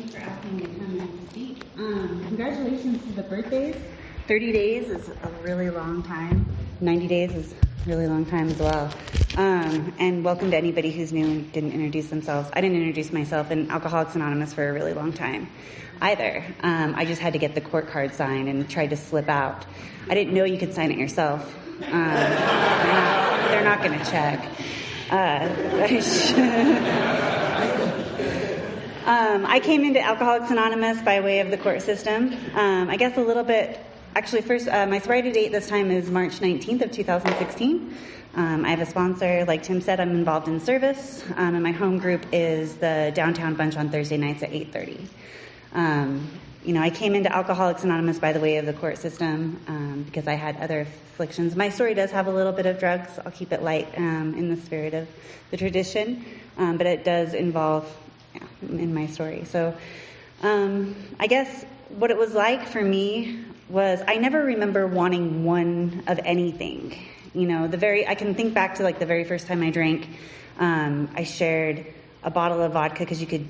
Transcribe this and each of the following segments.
Thanks for asking me to come and speak. Congratulations to the birthdays. 30 days is a really long time. 90 days is a really long time as well. And welcome to anybody who's new and didn't introduce themselves. I didn't introduce myself in Alcoholics Anonymous for a really long time either. I just had to get the court card signed and tried to slip out. I didn't know you could sign it yourself. They're not going to check. I came into Alcoholics Anonymous by way of the court system. I guess a little bit, actually first, my sobriety date this time is March 19th of 2016. I have a sponsor, like Tim said, I'm involved in service, and my home group is the Downtown Bunch on Thursday nights at 8:30. I came into Alcoholics Anonymous by the way of the court system because I had other afflictions. My story does have a little bit of drugs. I'll keep it light in the spirit of the tradition, but it does involve in my story. So I guess what it was like for me was I never remember wanting one of anything. I can think back to like the very first time I drank. I shared a bottle of vodka because you could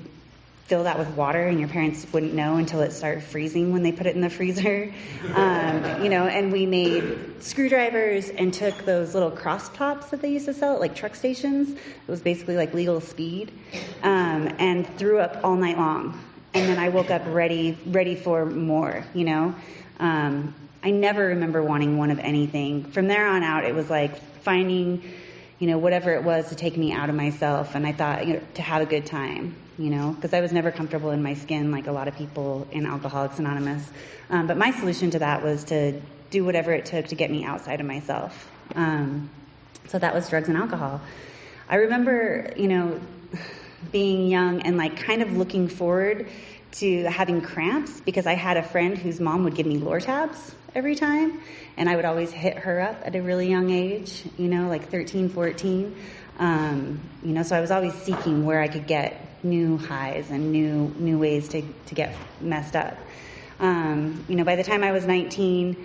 fill that with water and your parents wouldn't know until it started freezing when they put it in the freezer. And we made screwdrivers and took those little cross tops that they used to sell at like truck stations. It was basically like legal speed, and threw up all night long. And then I woke up ready for more, I never remember wanting one of anything. From there on out, it was like finding, whatever it was to take me out of myself. And I thought, to have a good time, because I was never comfortable in my skin like a lot of people in Alcoholics Anonymous. But my solution to that was to do whatever it took to get me outside of myself. So that was drugs and alcohol. I remember, being young and like kind of looking forward to having cramps because I had a friend whose mom would give me Lortabs every time, and I would always hit her up at a really young age, like 13, 14. So I was always seeking where I could get new highs and new ways to get messed up. By the time I was 19,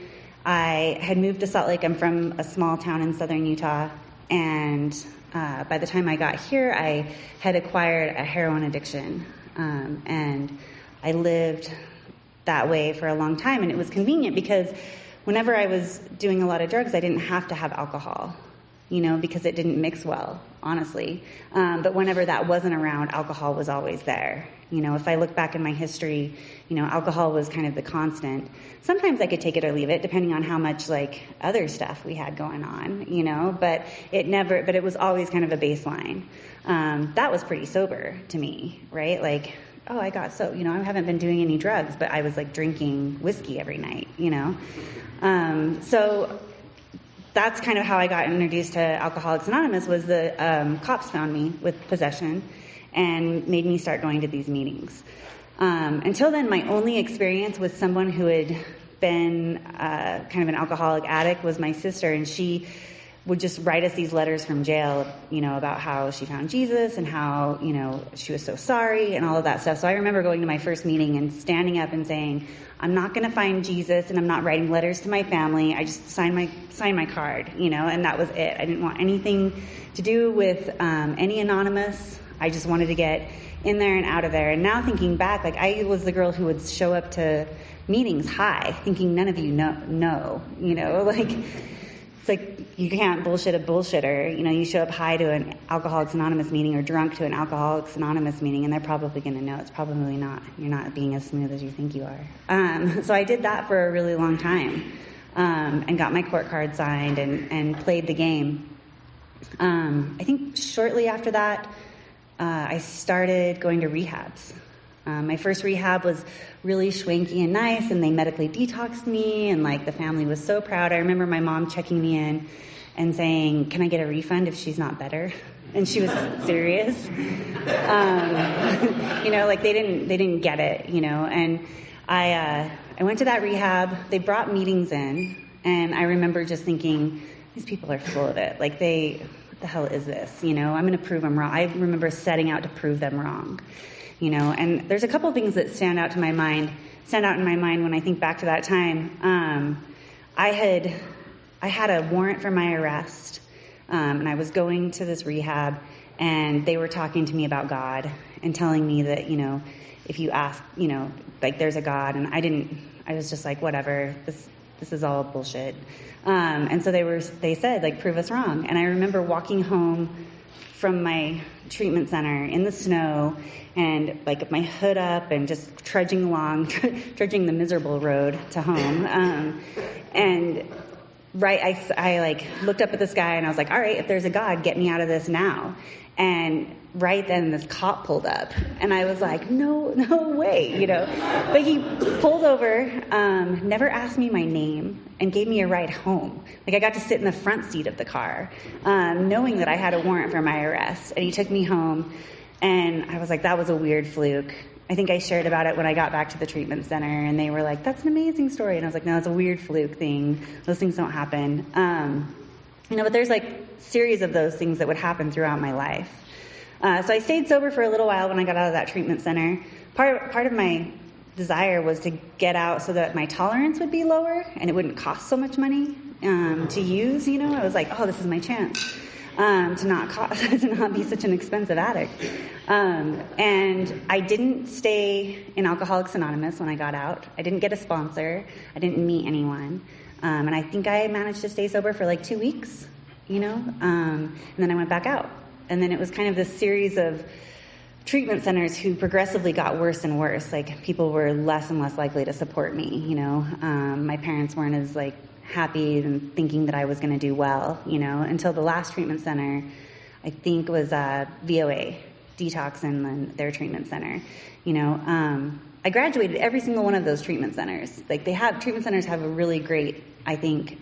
I had moved to Salt Lake. I'm from a small town in southern Utah, and by the time I got here, I had acquired a heroin addiction, and I lived that way for a long time, and it was convenient because whenever I was doing a lot of drugs, I didn't have to have alcohol, because it didn't mix well, honestly. But whenever that wasn't around, alcohol was always there. If I look back in my history, alcohol was kind of the constant. Sometimes I could take it or leave it, depending on how much like other stuff we had going on, but it was always kind of a baseline. That was pretty sober to me, right? Like, oh, I got I haven't been doing any drugs, but I was like drinking whiskey every night, So that's kind of how I got introduced to Alcoholics Anonymous. Was the cops found me with possession and made me start going to these meetings. Until then, my only experience with someone who had been kind of an alcoholic addict was my sister, and she would just write us these letters from jail, about how she found Jesus and how, she was so sorry and all of that stuff. So I remember going to my first meeting and standing up and saying, I'm not going to find Jesus, and I'm not writing letters to my family. I just signed my card, and that was it. I didn't want anything to do with any anonymous. I just wanted to get in there and out of there. And now thinking back, like I was the girl who would show up to meetings high, thinking none of you know, like it's like you can't bullshit a bullshitter. You show up high to an Alcoholics Anonymous meeting or drunk to an Alcoholics Anonymous meeting, and they're probably going to know. It's probably not. You're not being as smooth as you think you are. So I did that for a really long time, and got my court card signed and played the game. I think shortly after that, I started going to rehabs. My first rehab was really schwanky and nice, and they medically detoxed me, and like the family was so proud. I remember my mom checking me in and saying, "Can I get a refund if she's not better?" And she was serious. Like they didn't get it, And I went to that rehab. They brought meetings in, and I remember just thinking, these people are full of it. Like what the hell is this? I'm going to prove them wrong. I remember setting out to prove them wrong. And there's a couple of things that stand out in my mind when I think back to that time. I had a warrant for my arrest, and I was going to this rehab, and they were talking to me about God and telling me that, if you ask, like there's a God, and I was just like, whatever, this is all bullshit. And so they said, like, prove us wrong. And I remember walking home from my treatment center in the snow and like with my hood up and just trudging the miserable road to home. And I like looked up at the sky and I was like, all right, if there's a God, get me out of this now. And right then this cop pulled up and I was like, no way, but he pulled over, never asked me my name and gave me a ride home. Like I got to sit in the front seat of the car, knowing that I had a warrant for my arrest, and he took me home, and I was like, that was a weird fluke. I think I shared about it when I got back to the treatment center, and they were like, that's an amazing story. And I was like, no, it's a weird fluke thing. Those things don't happen. But there's like series of those things that would happen throughout my life. So I stayed sober for a little while when I got out of that treatment center. Part of my desire was to get out so that my tolerance would be lower and it wouldn't cost so much money to use. I was like, oh, this is my chance to not be such an expensive addict. And I didn't stay in Alcoholics Anonymous when I got out. I didn't get a sponsor. I didn't meet anyone. And I think I managed to stay sober for like 2 weeks, and then I went back out. And then it was kind of this series of treatment centers who progressively got worse and worse. Like people were less and less likely to support me, My parents weren't as like happy and thinking that I was going to do well, until the last treatment center, I think was VOA, Detox and their treatment center, I graduated every single one of those treatment centers. Like treatment centers have a really great, I think,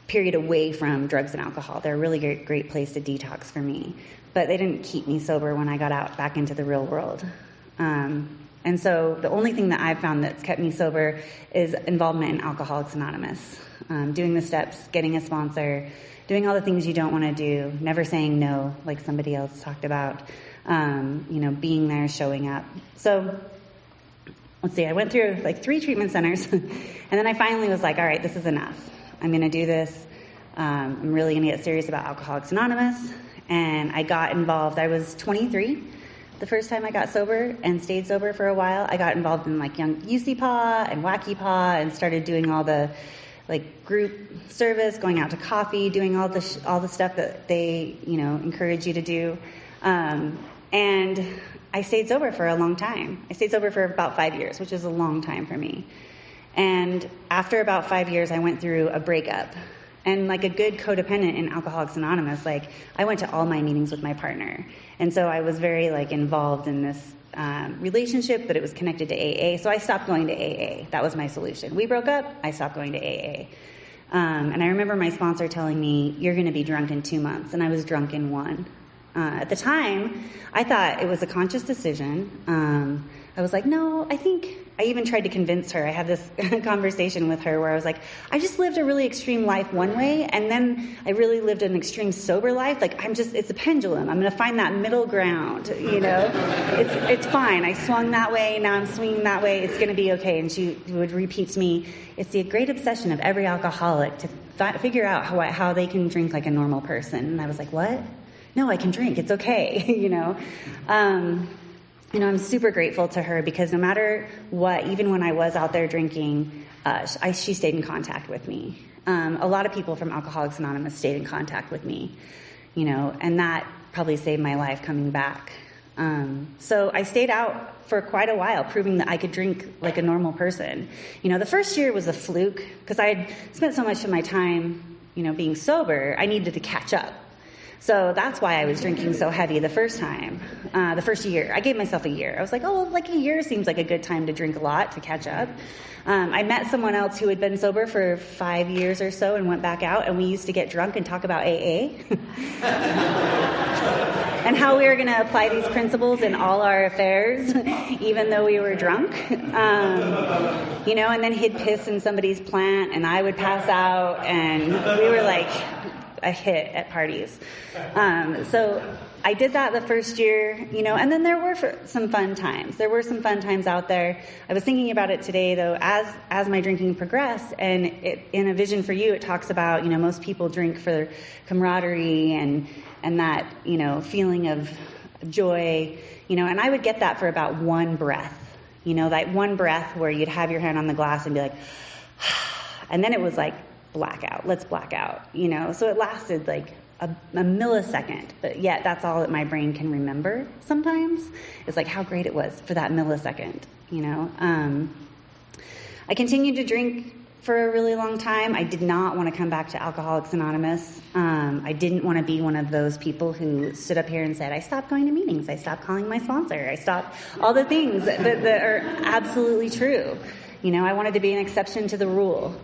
period away from drugs and alcohol. They're a really great place to detox for me. But they didn't keep me sober when I got out back into the real world. And so the only thing that I've found that's kept me sober is involvement in Alcoholics Anonymous. Doing the steps, getting a sponsor, doing all the things you don't want to do, never saying no, like somebody else talked about, being there, showing up. So let's see, I went through like 3 treatment centers, and then I finally was like, all right, this is enough. I'm going to do this. I'm really going to get serious about Alcoholics Anonymous. And I got involved. I was 23 the first time I got sober and stayed sober for a while. I got involved in like Young UC-PAW and Wacky Paw and started doing all the like group service, going out to coffee, doing all the stuff that they, encourage you to do. And I stayed sober for a long time. I stayed sober for about 5 years, which is a long time for me. And after about 5 years, I went through a breakup. And like a good codependent in Alcoholics Anonymous, like I went to all my meetings with my partner. And so I was very like involved in this relationship that it was connected to AA. So I stopped going to AA. That was my solution. We broke up. I stopped going to AA. And I remember my sponsor telling me, you're going to be drunk in 2 months. And I was drunk in 1. At the time, I thought it was a conscious decision. I was like, no, I even tried to convince her. I had this conversation with her where I was like, I just lived a really extreme life one way, and then I really lived an extreme sober life. Like, it's a pendulum. I'm going to find that middle ground, It's fine. I swung that way, now I'm swinging that way. It's going to be okay. And she would repeat to me, it's the great obsession of every alcoholic to figure out how they can drink like a normal person. And I was like, what? No, I can drink. It's okay, I'm super grateful to her because no matter what, even when I was out there drinking, she stayed in contact with me. A lot of people from Alcoholics Anonymous stayed in contact with me, and that probably saved my life coming back. So I stayed out for quite a while, proving that I could drink like a normal person. The first year was a fluke because I had spent so much of my time, being sober. I needed to catch up. So that's why I was drinking so heavy the first time, the first year. I gave myself a year. I was like, like a year seems like a good time to drink a lot, to catch up. I met someone else who had been sober for 5 years or so and went back out, and we used to get drunk and talk about AA. And how we were going to apply these principles in all our affairs, even though we were drunk. And then he'd piss in somebody's plant, and I would pass out, and we were like a hit at parties. So I did that the first year, and then there were some fun times. There were some fun times out there. I was thinking about it today, though, as my drinking progressed, and in A Vision for You, it talks about, most people drink for camaraderie and that, feeling of joy, and I would get that for about one breath, that one breath where you'd have your hand on the glass and be like, and then it was like, blackout, let's black out, so it lasted like a millisecond, but yet that's all that my brain can remember sometimes, is like how great it was for that millisecond, I continued to drink for a really long time. I did not want to come back to Alcoholics Anonymous. I didn't want to be one of those people who stood up here and said, I stopped going to meetings, I stopped calling my sponsor, I stopped all the things that are absolutely true. I wanted to be an exception to the rule.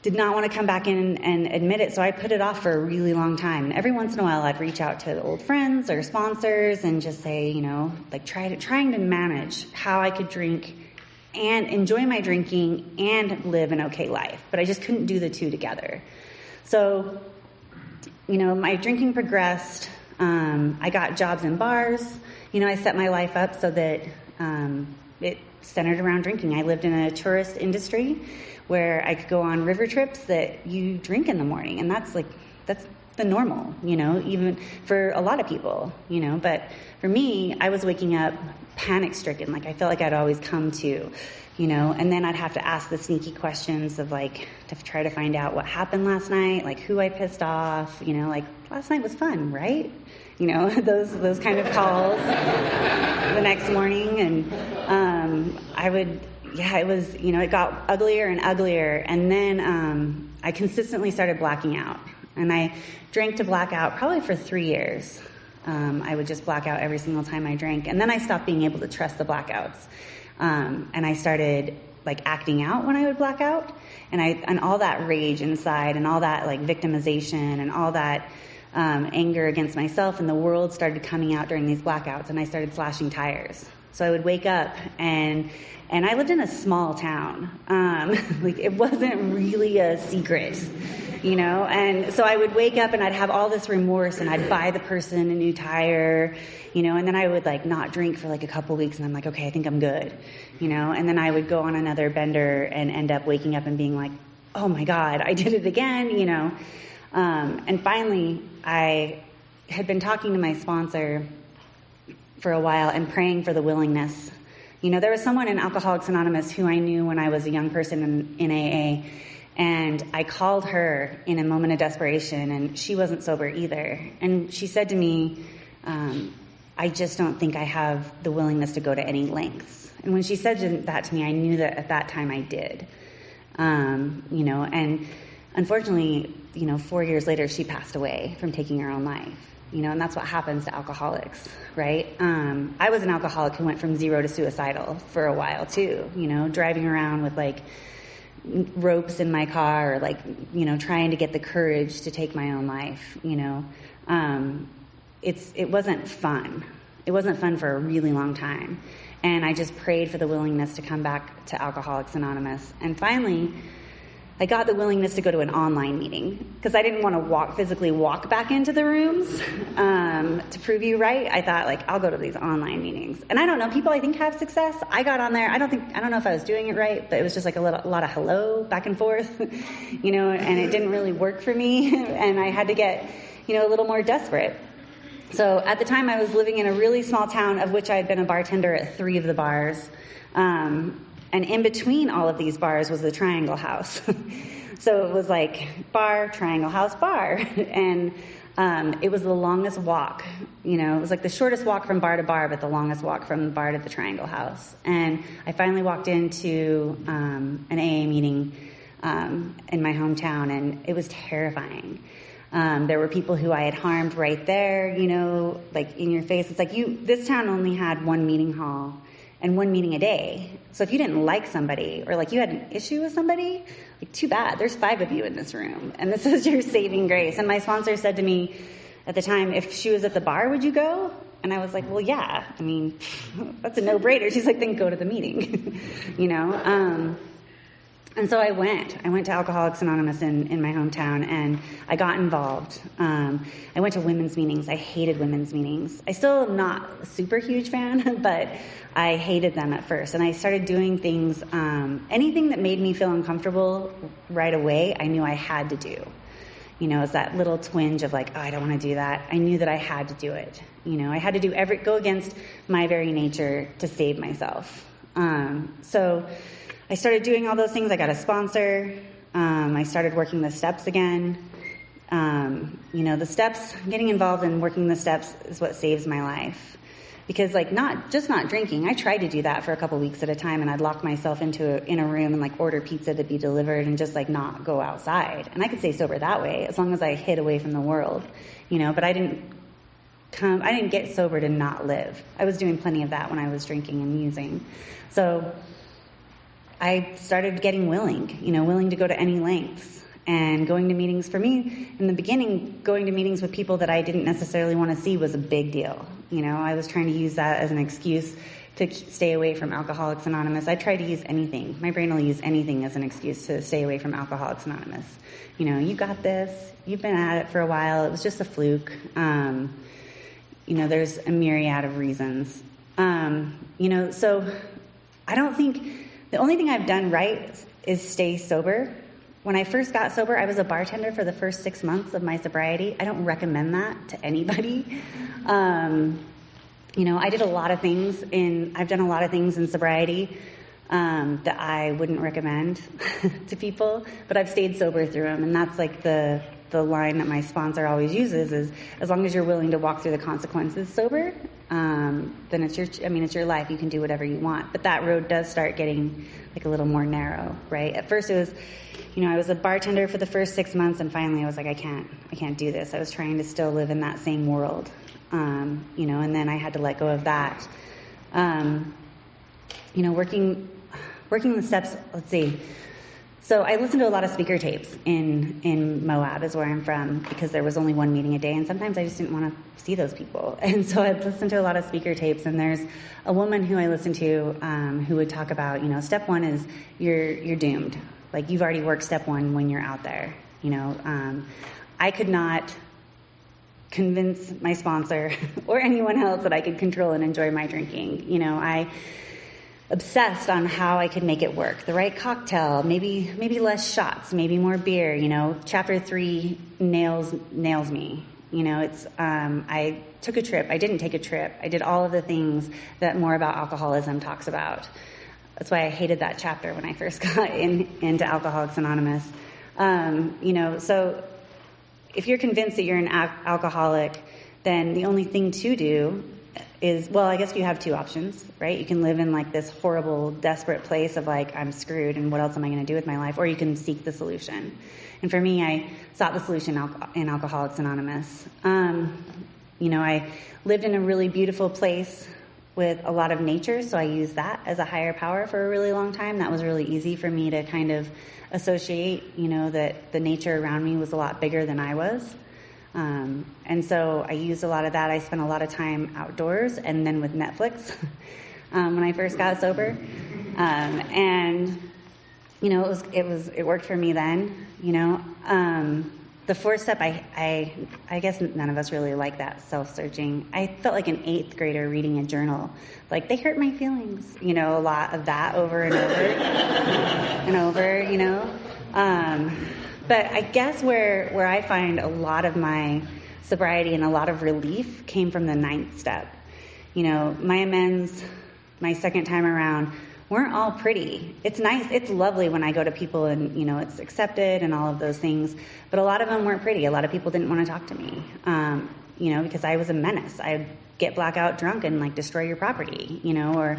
Did not want to come back in and admit it, so I put it off for a really long time. And every once in a while, I'd reach out to old friends or sponsors and just say, trying to manage how I could drink and enjoy my drinking and live an okay life. But I just couldn't do the two together. So, my drinking progressed. I got jobs in bars. I set my life up so that it centered around drinking. I lived in a tourist industry where I could go on river trips that you drink in the morning. And that's the normal, even for a lot of people, but for me, I was waking up panic stricken. Like I felt like I'd always come to, and then I'd have to ask the sneaky questions of to try to find out what happened last night, like who I pissed off, like last night was fun, right? Those kind of calls the next morning. And, it was, it got uglier and uglier. And then I consistently started blacking out. And I drank to black out probably for 3 years. I would just black out every single time I drank. And then I stopped being able to trust the blackouts. And I started acting out when I would black out. And all that rage inside and all that victimization and all that anger against myself and the world started coming out during these blackouts. And I started slashing tires. So I would wake up and I lived in a small town. It wasn't really a secret, and so I would wake up and I'd have all this remorse and I'd buy the person a new tire, and then I would not drink for a couple weeks and I'm like, okay, I think I'm good, and then I would go on another bender and end up waking up and being like, oh my God, I did it again, and finally I had been talking to my sponsor for a while and praying for the willingness. There was someone in Alcoholics Anonymous who I knew when I was a young person in AA, and I called her in a moment of desperation, and she wasn't sober either. And she said to me, I just don't think I have the willingness to go to any lengths. And when she said that to me, I knew that at that time I did. And unfortunately, 4 years later, she passed away from taking her own life. And that's what happens to alcoholics, right? I was an alcoholic who went from zero to suicidal for a while too, driving around with ropes in my car or trying to get the courage to take my own life, it wasn't fun. It wasn't fun for a really long time. And I just prayed for the willingness to come back to Alcoholics Anonymous. And finally, I got the willingness to go to an online meeting because I didn't want to physically walk back into the rooms to prove you right. I thought I'll go to these online meetings. And I don't know, people I think have success. I got on there. I don't know if I was doing it right, but it was just a lot of hello back and forth, and it didn't really work for me. And I had to get, a little more desperate. So at the time I was living in a really small town of which I had been a bartender at 3 of the bars. And in between all of these bars was the Triangle House. So it was bar, Triangle House, bar. And it was the longest walk. It was the shortest walk from bar to bar, but the longest walk from the bar to the Triangle House. And I finally walked into an AA meeting in my hometown, and it was terrifying. There were people who I had harmed right there, in your face. It's this town only had one meeting hall and one meeting a day. So if you didn't like somebody or you had an issue with somebody, too bad. There's 5 of you in this room, and this is your saving grace. And my sponsor said to me at the time, if she was at the bar, would you go? And I was like, well, yeah. I mean, that's a no-brainer. She's like, then go to the meeting, And so I went to Alcoholics Anonymous in my hometown, and I got involved. I went to women's meetings. I hated women's meetings. I still am not a super huge fan, but I hated them at first. And I started doing things, anything that made me feel uncomfortable right away, I knew I had to do. It's that little twinge of like, oh, I don't want to do that. I knew that I had to do it. I had to go against my very nature to save myself. So I started doing all those things. I got a sponsor. I started working the steps again. The steps, getting involved in working the steps is what saves my life. Because not drinking. I tried to do that for a couple weeks at a time, and I'd lock myself in a room and order pizza to be delivered and just not go outside. And I could stay sober that way as long as I hid away from the world, but I didn't get sober to not live. I was doing plenty of that when I was drinking and using. So I started getting willing to go to any lengths. And going to meetings, for me, in the beginning, going to meetings with people that I didn't necessarily want to see was a big deal. I was trying to use that as an excuse to stay away from Alcoholics Anonymous. I tried to use anything. My brain will use anything as an excuse to stay away from Alcoholics Anonymous. You got this. You've been at it for a while. It was just a fluke. There's a myriad of reasons. So I don't think the only thing I've done right is stay sober. When I first got sober, I was a bartender for the first 6 months of my sobriety. I don't recommend that to anybody. I've done a lot of things in sobriety that I wouldn't recommend to people, but I've stayed sober through them. And that's the line that my sponsor always uses is, as long as you're willing to walk through the consequences sober, then it's your life. You can do whatever you want. But that road does start getting a little more narrow, right? At first it was, I was a bartender for the first 6 months, and finally I was like, I can't do this. I was trying to still live in that same world, and then I had to let go of that. Working the steps, let's see. So I listened to a lot of speaker tapes in Moab, is where I'm from, because there was only one meeting a day, and sometimes I just didn't want to see those people. And so I'd listen to a lot of speaker tapes, and there's a woman who I listened to who would talk about, step one is you're doomed. You've already worked step one when you're out there. I could not convince my sponsor or anyone else that I could control and enjoy my drinking. I obsessed on how I could make it work. The right cocktail, maybe less shots, maybe more beer. Chapter 3 nails me. I took a trip. I didn't take a trip. I did all of the things that More About Alcoholism talks about. That's why I hated that chapter when I first got into Alcoholics Anonymous. So if you're convinced that you're an alcoholic, then the only thing to do is, well, I guess you have two options, right? You can live in this horrible, desperate place of I'm screwed and what else am I going to do with my life? Or you can seek the solution. And for me, I sought the solution in Alcoholics Anonymous. I lived in a really beautiful place with a lot of nature, so I used that as a higher power for a really long time. That was really easy for me to kind of associate, that the nature around me was a lot bigger than I was. And so I used a lot of that. I spent a lot of time outdoors and then with Netflix when I first got sober. It worked for me then, The fourth step, I guess none of us really like that self-searching. I felt like an 8th grader reading a journal. They hurt my feelings, a lot of that over and over and over, But I guess where I find a lot of my sobriety and a lot of relief came from the 9th step. My amends, my second time around, weren't all pretty. It's nice, it's lovely when I go to people and, it's accepted and all of those things, but a lot of them weren't pretty. A lot of people didn't want to talk to me, because I was a menace. I'd get blackout drunk and destroy your property, or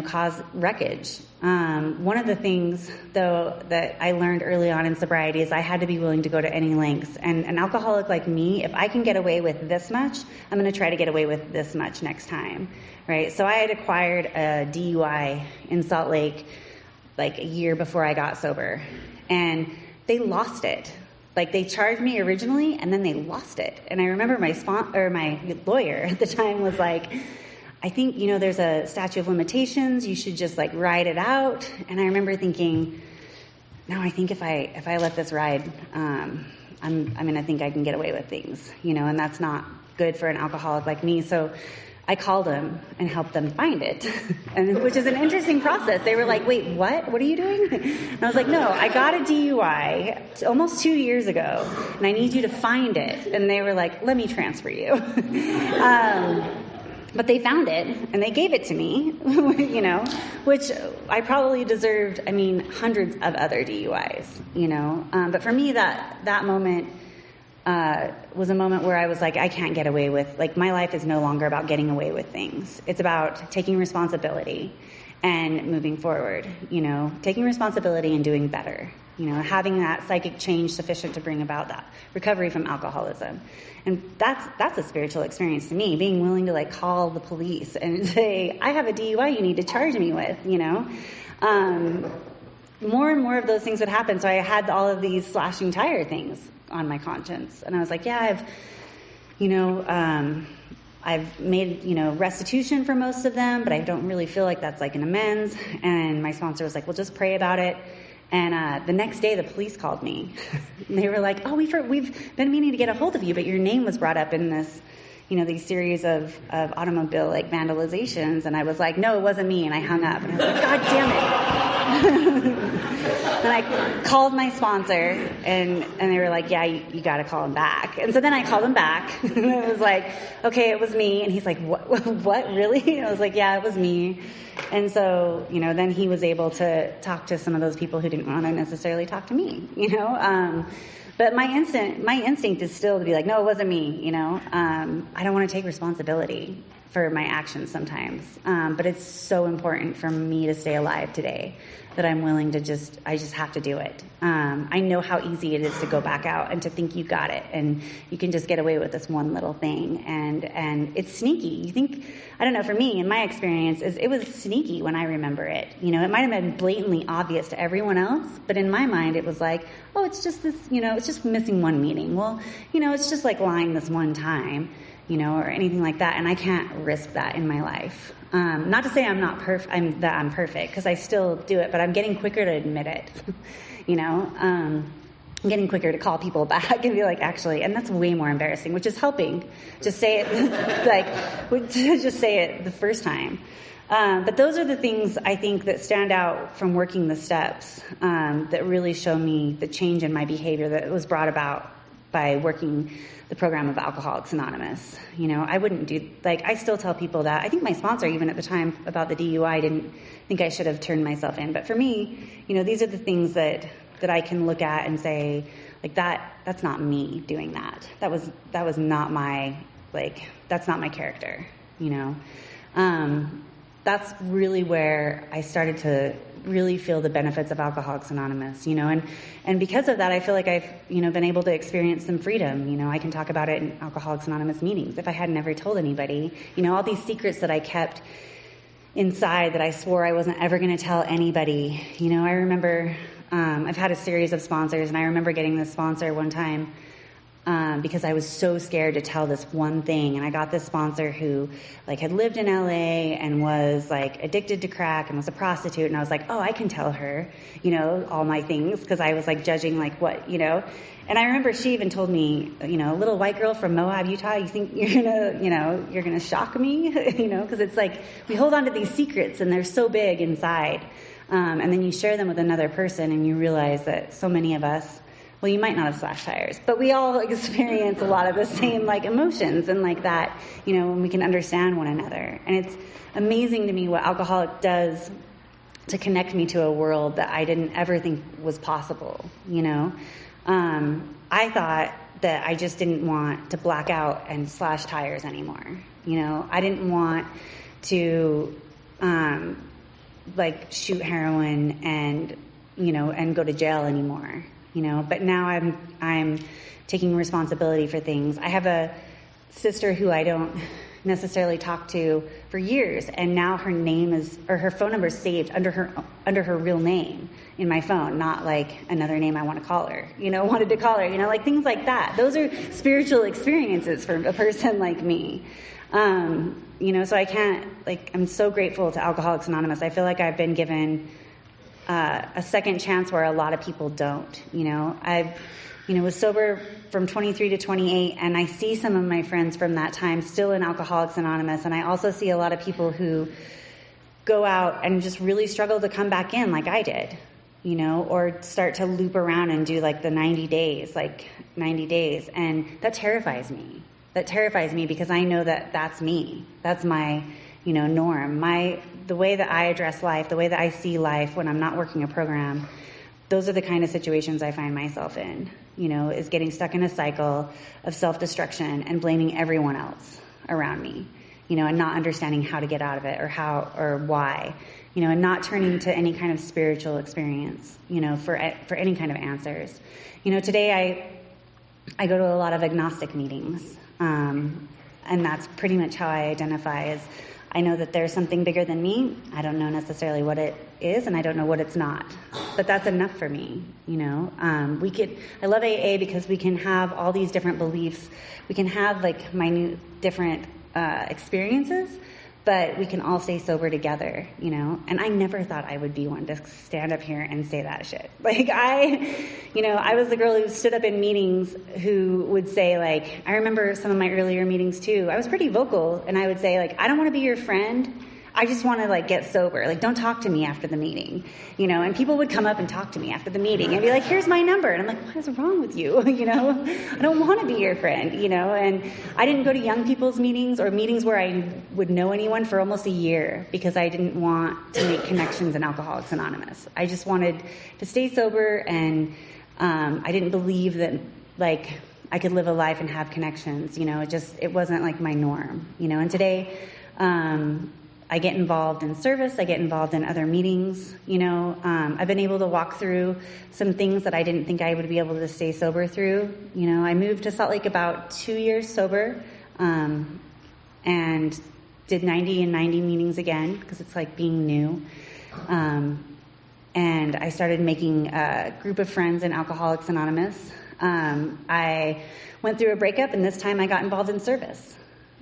cause wreckage. One of the things, though, that I learned early on in sobriety is I had to be willing to go to any lengths. And an alcoholic like me, if I can get away with this much, I'm going to try to get away with this much next time, right? So I had acquired a DUI in Salt Lake a year before I got sober, and they lost it. They charged me originally, and then they lost it. And I remember my lawyer at the time was like, I think, there's a statute of limitations. You should just ride it out. And I remember thinking, no, I think if I let this ride, I'm going to think I can get away with things, and that's not good for an alcoholic like me. So I called them and helped them find it, and which is an interesting process. They were like, wait, what? What are you doing? And I was like, no, I got a DUI almost 2 years ago, and I need you to find it. And they were like, let me transfer you. But they found it, and they gave it to me, which I probably deserved, hundreds of other DUIs, But for me, that moment was a moment where I was like, I can't get away with, my life is no longer about getting away with things. It's about taking responsibility and moving forward, taking responsibility and doing better, having that psychic change sufficient to bring about that recovery from alcoholism. And that's a spiritual experience to me, being willing to call the police and say, I have a DUI you need to charge me with, more and more of those things would happen. So I had all of these slashing tire things on my conscience. And I was like, yeah, I've made, restitution for most of them, but I don't really feel like that's an amends. And my sponsor was like, well, just pray about it. And the next day, the police called me. And they were like, oh, we've been meaning to get a hold of you, but your name was brought up in this, these series of automobile vandalizations. And I was like, no, it wasn't me. And I hung up. And I was like, God damn it. And I called my sponsor, and they were like, yeah, you got to call him back. And so then I called him back, and it was like, okay, it was me. And he's like, what, really? And I was like, yeah, it was me. And so, then he was able to talk to some of those people who didn't want to necessarily talk to me, But my instinct is still to be like, no, it wasn't me, I don't want to take responsibility for my actions sometimes. But it's so important for me to stay alive today that I'm willing to I just have to do it. I know how easy it is to go back out and to think you got it and you can just get away with this one little thing. And it's sneaky. You think, I don't know, for me, in my experience, it was sneaky when I remember it. It might have been blatantly obvious to everyone else, but in my mind it was like, oh, it's just this, it's just missing one meeting. Well, it's just lying this one time. Or anything like that, and I can't risk that in my life. Not to say I'm not I'm perfect, because I still do it, but I'm getting quicker to admit it. I'm getting quicker to call people back and be like, actually, and that's way more embarrassing, which is helping. Just say it, just say it the first time. But those are the things I think that stand out from working the steps that really show me the change in my behavior that was brought about by working the program of Alcoholics Anonymous. I wouldn't do, I still tell people that. I think my sponsor, even at the time about the DUI, didn't think I should have turned myself in. But for me, these are the things that I can look at and say, that's not me doing that. That was not my, that's not my character, That's really where I started to really feel the benefits of Alcoholics Anonymous, and because of that, I feel like I've, been able to experience some freedom. I can talk about it in Alcoholics Anonymous meetings. If I had never told anybody, all these secrets that I kept inside that I swore I wasn't ever going to tell anybody. I remember, I've had a series of sponsors, and I remember getting this sponsor one time, because I was so scared to tell this one thing. And I got this sponsor who had lived in LA and was addicted to crack and was a prostitute. And I was like, oh, I can tell her, all my things, because I was judging what, And I remember she even told me, a little white girl from Moab, Utah, you think you're gonna shock me, because it's we hold on to these secrets and they're so big inside. And then you share them with another person and you realize that so many of us, well, you might not have slashed tires, but we all experience a lot of the same emotions and that, when we can understand one another. And it's amazing to me what Alcoholic does to connect me to a world that I didn't ever think was possible, I thought that I just didn't want to black out and slash tires anymore. I didn't want to, shoot heroin and go to jail anymore. But now I'm taking responsibility for things. I have a sister who I don't necessarily talk to for years, and now her name her phone number is saved under her real name in my phone, not another name I want to call her, wanted to call her, things like that. Those are spiritual experiences for a person like me. So I can't, I'm so grateful to Alcoholics Anonymous. I feel like I've been given a second chance where a lot of people don't. I was sober from 23 to 28, and I see some of my friends from that time still in Alcoholics Anonymous, and I also see a lot of people who go out and just really struggle to come back in like I did, or start to loop around and do like the 90 days, and that terrifies me. That terrifies me because I know that that's me. That's my, norm. The way that I address life, the way that I see life when I'm not working a program, those are the kind of situations I find myself in, is getting stuck in a cycle of self-destruction and blaming everyone else around me, and not understanding how to get out of it or how or why, and not turning to any kind of spiritual experience, for any kind of answers. Today I go to a lot of agnostic meetings, and that's pretty much how I identify as I know that there's something bigger than me. I don't know necessarily what it is, and I don't know what it's not. But that's enough for me, I love AA because we can have all these different beliefs. We can have like minute different experiences, but we can all stay sober together, And I never thought I would be one to stand up here and say that shit. I was the girl who stood up in meetings who would say, I remember some of my earlier meetings too. I was pretty vocal, and I would say, I don't want to be your friend. I just want to get sober. Don't talk to me after the meeting, and people would come up and talk to me after the meeting and be like, here's my number. And I'm like, what is wrong with you? I don't want to be your friend, and I didn't go to young people's meetings or meetings where I would know anyone for almost a year because I didn't want to make connections in Alcoholics Anonymous. I just wanted to stay sober, and I didn't believe that I could live a life and have connections, it wasn't my norm, and today, I get involved in service. I get involved in other meetings. I've been able to walk through some things that I didn't think I would be able to stay sober through. I moved to Salt Lake about 2 years sober, and did 90 and 90 meetings again because it's like being new. And I started making a group of friends in Alcoholics Anonymous. I went through a breakup, and this time I got involved in service.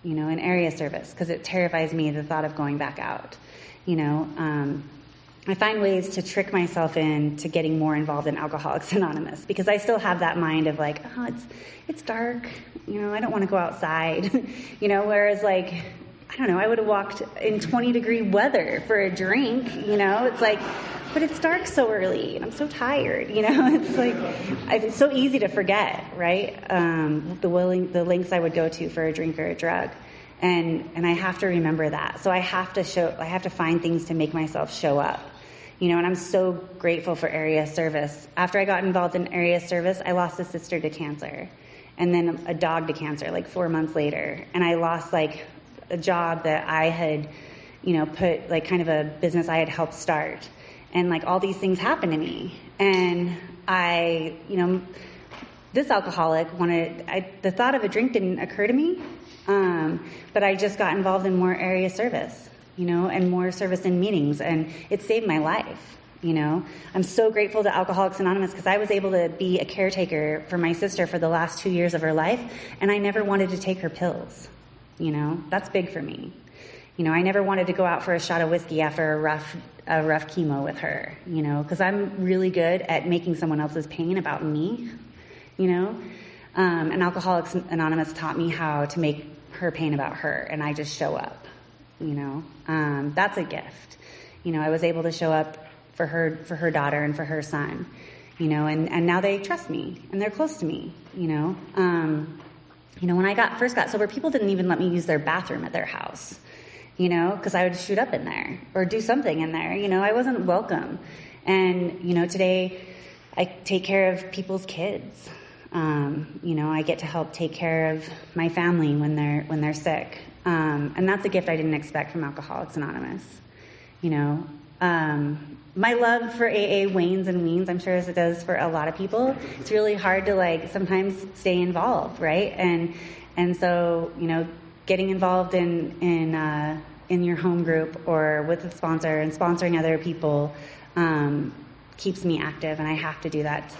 In area service, because it terrifies me, the thought of going back out. I find ways to trick myself into getting more involved in Alcoholics Anonymous, because I still have that mind of it's dark, I don't want to go outside, whereas I don't know, I would have walked in 20-degree weather for a drink, it's but it's dark so early, and I'm so tired, it's so easy to forget, right? The lengths I would go to for a drink or a drug, and I have to remember that. So I have to find things to make myself show up, and I'm so grateful for area service. After I got involved in area service, I lost a sister to cancer, and then a dog to cancer 4 months later, and I lost a job that I had, put kind of a business I had helped start. And all these things happened to me. And I, this alcoholic the thought of a drink didn't occur to me. But I just got involved in more area service, and more service in meetings. And it saved my life. I'm so grateful to Alcoholics Anonymous because I was able to be a caretaker for my sister for the last 2 years of her life. And I never wanted to take her pills. That's big for me. I never wanted to go out for a shot of whiskey after a rough chemo with her, because I'm really good at making someone else's pain about me, and Alcoholics Anonymous taught me how to make her pain about her, and I just show up, that's a gift. I was able to show up for her daughter and for her son, and now they trust me and they're close to me, when I first got sober, people didn't even let me use their bathroom at their house, because I would shoot up in there or do something in there. I wasn't welcome. And, today I take care of people's kids. I get to help take care of my family when they're sick. And that's a gift I didn't expect from Alcoholics Anonymous. My love for AA wanes and weans, I'm sure, as it does for a lot of people. It's really hard to sometimes stay involved, right? And so, getting involved in your home group or with a sponsor and sponsoring other people keeps me active, and I have to do that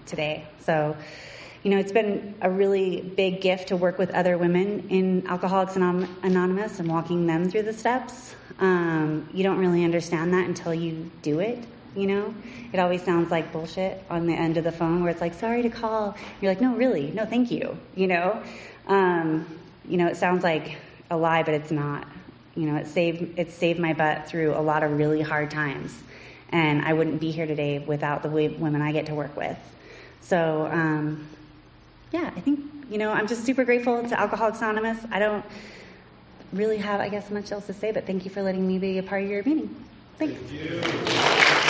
today. So, it's been a really big gift to work with other women in Alcoholics Anonymous and walking them through the steps. You don't really understand that until you do it, you know? It always sounds like bullshit on the end of the phone where it's like, sorry to call. You're like, no, really, no, thank you, you know? It sounds like a lie, but it's not. You know, it saved my butt through a lot of really hard times. And I wouldn't be here today without the women I get to work with. So, I think, I'm just super grateful to Alcoholics Anonymous. I don't really have, I guess, much else to say, but thank you for letting me be a part of your meeting. Thanks. Thank you.